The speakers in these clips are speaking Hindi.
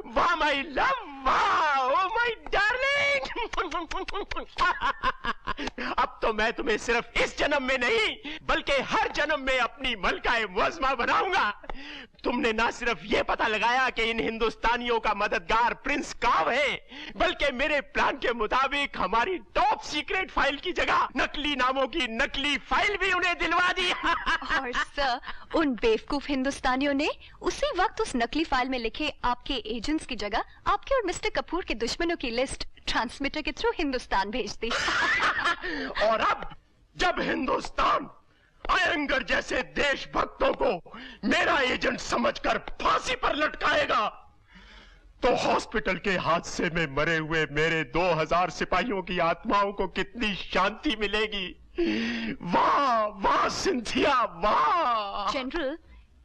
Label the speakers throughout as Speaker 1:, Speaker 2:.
Speaker 1: वाह माई लव, वाह, ओ माई डार्लिंग। अब तो मैं तुम्हें सिर्फ इस जन्म में नहीं बल्कि हर जन्म में अपनी मलकाए मुअज़्ज़मा बनाऊंगा। तुमने ना सिर्फ ये पता लगाया कि इन हिंदुस्तानियों का मददगार प्रिंस काव है, बल्कि मेरे प्लान के मुताबिक हमारी टॉप सीक्रेट फाइल की जगह नकली नामों की नकली फाइल भी उन्हें दिलवा दी।
Speaker 2: और सर, उन बेवकूफ हिंदुस्तानियों ने उसी वक्त उस नकली फाइल में लिखे आपके एजेंट्स की जगह आपके और मिस्टर कपूर के दुश्मनों की लिस्ट ट्रांसमीटर के थ्रू हिंदुस्तान भेज दी।
Speaker 1: और अब जब हिंदुस्तान आयंगर जैसे देशभक्तों को मेरा एजेंट समझकर फांसी पर लटकाएगा तो हॉस्पिटल के हादसे में मरे हुए मेरे 2000 सिपाहियों की आत्माओं को कितनी शांति मिलेगी। वाह वाह सिंथिया, वाह।
Speaker 2: जनरल,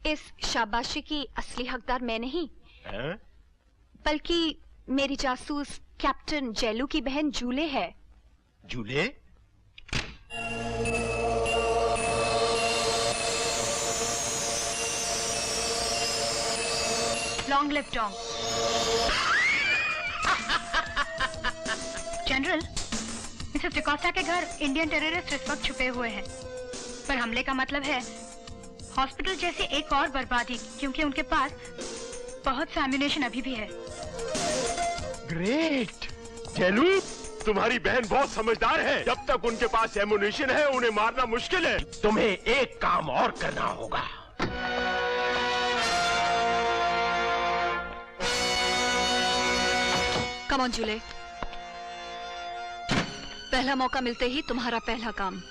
Speaker 2: इस शाबाशी की असली हकदार मैं नहीं
Speaker 1: है?
Speaker 2: बल्कि मेरी जासूस कैप्टन जेलू की बहन जूले है।
Speaker 1: Julie?
Speaker 3: Long live Tong. General, Mrs DeCosta के घर इंडियन टेररिस्ट इस वक्त छुपे हुए हैं, पर हमले का मतलब है हॉस्पिटल जैसी एक और बर्बादी, क्योंकि उनके पास बहुत सा एम्युनिशन अभी भी है।
Speaker 1: ग्रेट। जेलू, तुम्हारी बहन बहुत समझदार है। जब तक उनके पास एम्युनिशन है उन्हें मारना मुश्किल है। तुम्हें एक काम और करना होगा।
Speaker 2: कम ऑन जूले, पहला मौका मिलते ही तुम्हारा पहला काम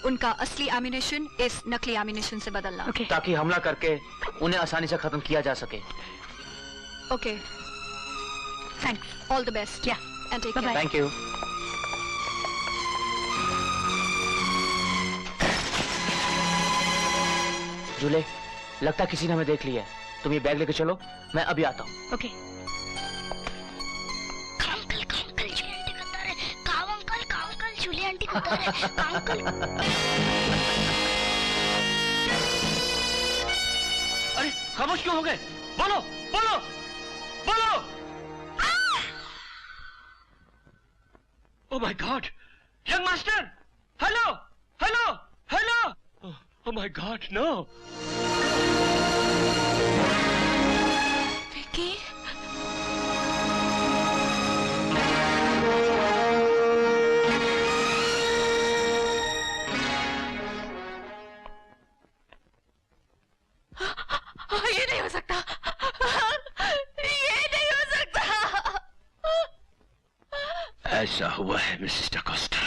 Speaker 2: उनका असली एम्युनिशन इस नकली एम्युनिशन से बदलना।
Speaker 3: Okay.
Speaker 4: ताकि हमला करके उन्हें आसानी से खत्म किया जा सके।
Speaker 2: Okay,
Speaker 3: thanks.
Speaker 2: All the best.
Speaker 3: Yeah,
Speaker 2: and take
Speaker 3: Bye-bye.
Speaker 2: Care.
Speaker 4: Thank you. Julie, लगता किसी ने हमें देख लिया है। तुम ये बैग लेके चलो, मैं अभी आता हूँ।
Speaker 3: ओके।
Speaker 4: अरे खामोश क्यों हो गए? बोलो बोलो बोलो। Oh my God, young master, hello hello hello. Oh my God, no.
Speaker 2: Vicky, ये नहीं हो सकता, ये नहीं हो सकता।
Speaker 1: ऐसा हुआ है मिसेस डिकोस्टा,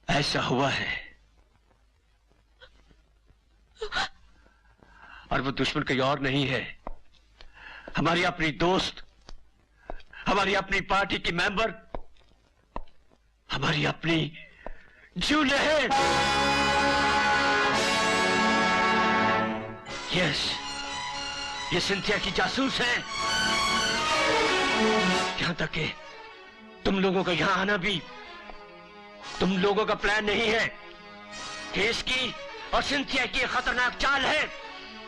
Speaker 1: ऐसा हुआ है। और वो दुश्मन कोई और नहीं है, हमारी अपनी दोस्त, हमारी अपनी पार्टी की मेंबर, हमारी अपनी जूले है। यस, ये सिंथिया की जासूस है। यहां तक कि तुम लोगों का यहां आना भी तुम लोगों का प्लान नहीं है। कि इसकी और सिंथिया की खतरनाक चाल है।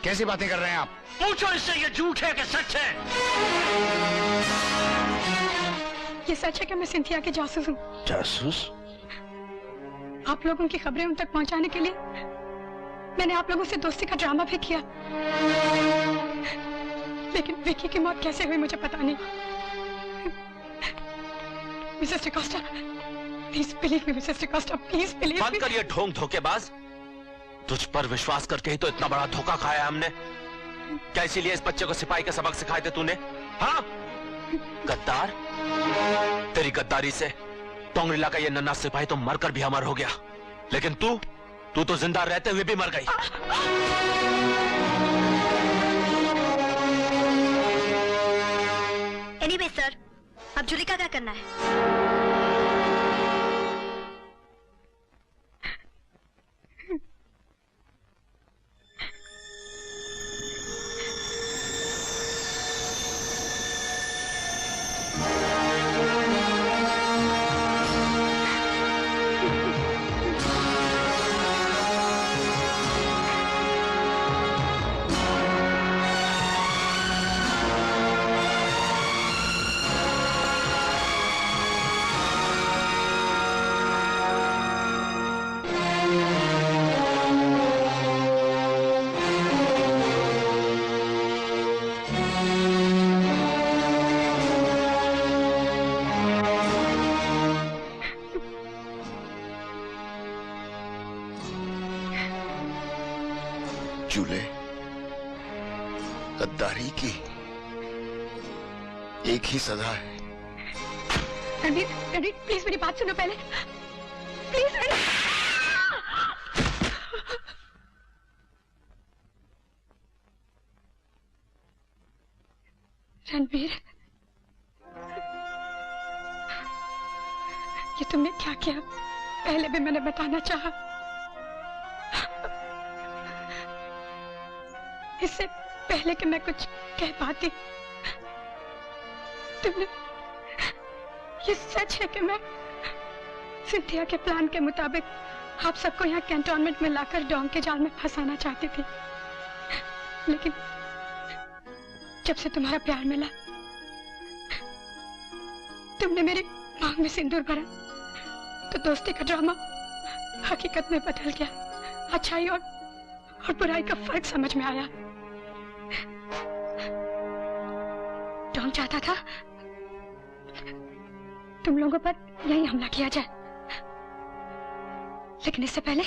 Speaker 5: कैसी बातें कर रहे हैं आप?
Speaker 1: पूछो इससे, ये झूठ है कि सच है?
Speaker 3: ये सच है कि मैं सिंथिया के जासूस हूँ।
Speaker 1: जासूस?
Speaker 3: आप लोगों की खबरें उन तक पहुंचाने के लिए मैंने आप लोगों से दोस्ती का ड्रामा भी किया, लेकिन विकी की मौत कैसे हुई मुझे पता नहीं। Mrs D'Costa, please believe me. Mrs D'Costa, please believe me.
Speaker 6: बंद कर ये ढोंग धोखेबाज। तुझ पर विश्वास करके ही तो इतना बड़ा धोखा खाया हमने। क्या इसीलिए इस बच्चे को सिपाही का सबक सिखाए थे तूने? हाँ, गद्दार। तेरी गद्दारी से टोंगरिला का ये नन्हा सिपाही तो मरकर भी अमर हो गया, लेकिन तू तो जिंदा रहते हुए भी मर गई।
Speaker 2: एनीवे सर, अब जूली का क्या करना है?
Speaker 5: गद्दारी की एक ही सजा है।
Speaker 3: रणवीर, रणवीर प्लीज मेरी बात सुनो पहले, प्लीज। रणवीर, ये तुमने क्या किया? पहले भी मैंने बताना चाहा, इससे पहले कि मैं कुछ कह पाती। तुमने, ये सच है कि मैं सिंथिया के प्लान के मुताबिक आप सबको यहाँ कैंटोनमेंट में लाकर डोंग के जाल में फंसाना चाहती थी, लेकिन जब से तुम्हारा प्यार मिला, तुमने मेरी मांग में सिंदूर भरा, तो दोस्ती का ड्रामा हकीकत में बदल गया। अच्छाई और बुराई का फर्क समझ में आया। डोंग चाहता था तुम लोगों पर यही हमला किया जाए, लेकिन इससे पहले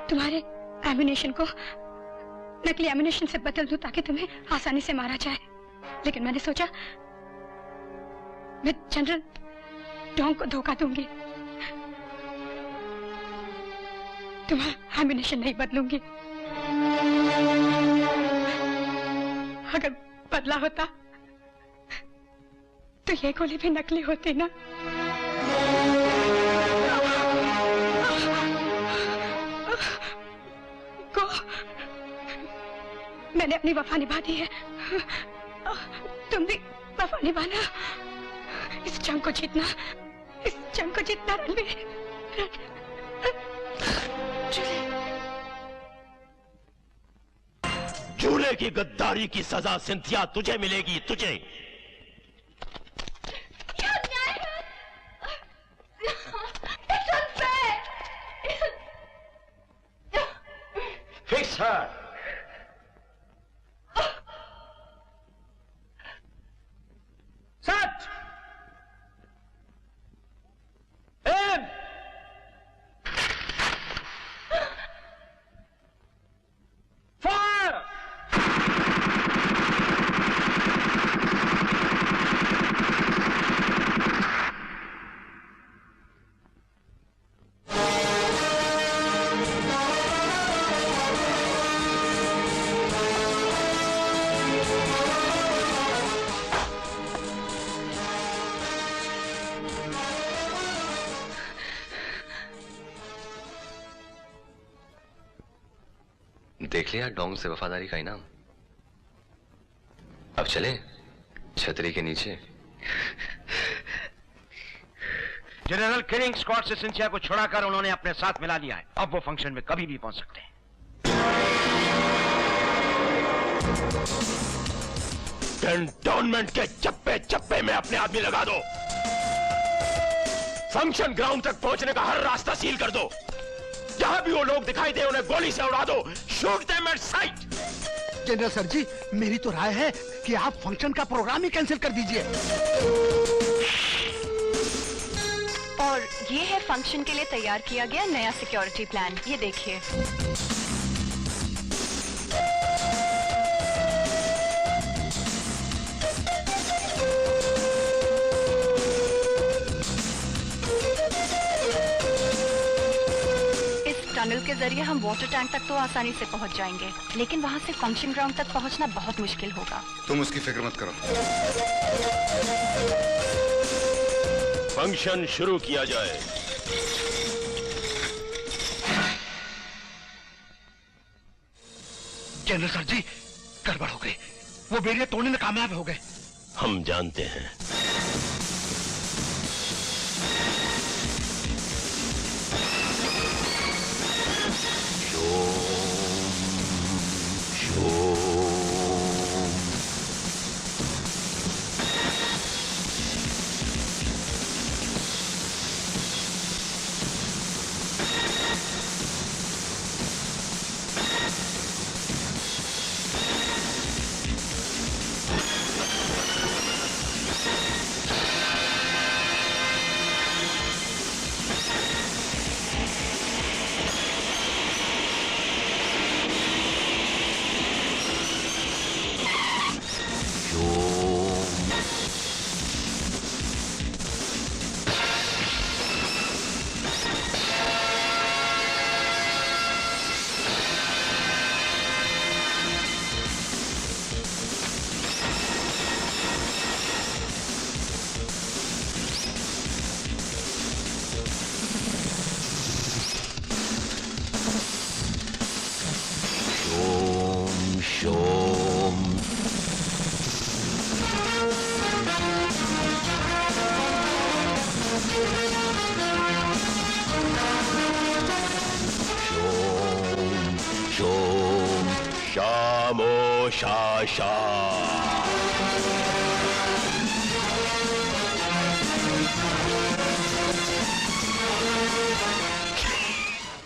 Speaker 3: तुम्हारे एम्युनिशन को नकली एम्युनिशन से बदल दूं ताकि तुम्हें आसानी से मारा जाए। लेकिन मैंने सोचा मैं जनरल डोंग को धोखा दूंगी, तुम्हारा एम्युनिशन नहीं बदलूंगी। अगर बदला होता तो ये गोली भी नकली होती ना। को मैंने अपनी वफा निभा दी है, तुम भी वफा निभाना। इस जंग को जीतना, इस जंग को जीतना रणवीर।
Speaker 1: जूले की गद्दारी की सजा सिंथिया तुझे मिलेगी, तुझे।
Speaker 5: Fix her.
Speaker 4: Set! Aim! Fire!
Speaker 7: देख लिया डोंग से वफादारी का इनाम। अब चले छतरी के नीचे।
Speaker 5: जनरल किलिंग स्क्वाड से सिंथिया को छुड़ाकर उन्होंने अपने साथ मिला लिया है। अब वो फंक्शन में कभी भी पहुंच सकते हैं।
Speaker 1: कैंटोनमेंट के चप्पे चप्पे में अपने आदमी लगा दो। फंक्शन ग्राउंड तक पहुंचने का हर रास्ता सील कर दो। जहां भी वो लोग दिखाई दे उन्हें गोली से उड़ा दो। Shoot them at sight.
Speaker 8: General sir ji, मेरी तो राय है कि आप फंक्शन का प्रोग्राम ही कैंसिल कर दीजिए।
Speaker 2: और ये है फंक्शन के लिए तैयार किया गया नया सिक्योरिटी प्लान, ये देखिए। टनल के जरिए हम वाटर टैंक तक तो आसानी से पहुंच जाएंगे, लेकिन वहां से फंक्शन ग्राउंड तक पहुंचना बहुत मुश्किल होगा।
Speaker 5: तुम उसकी फिक्र मत करो।
Speaker 1: फंक्शन शुरू किया जाए।
Speaker 8: जनरल सर जी, गड़बड़ हो गई। वो बेड़िया तोड़ने में कामयाब हो गए।
Speaker 1: हम जानते हैं।
Speaker 9: खामोश आशा।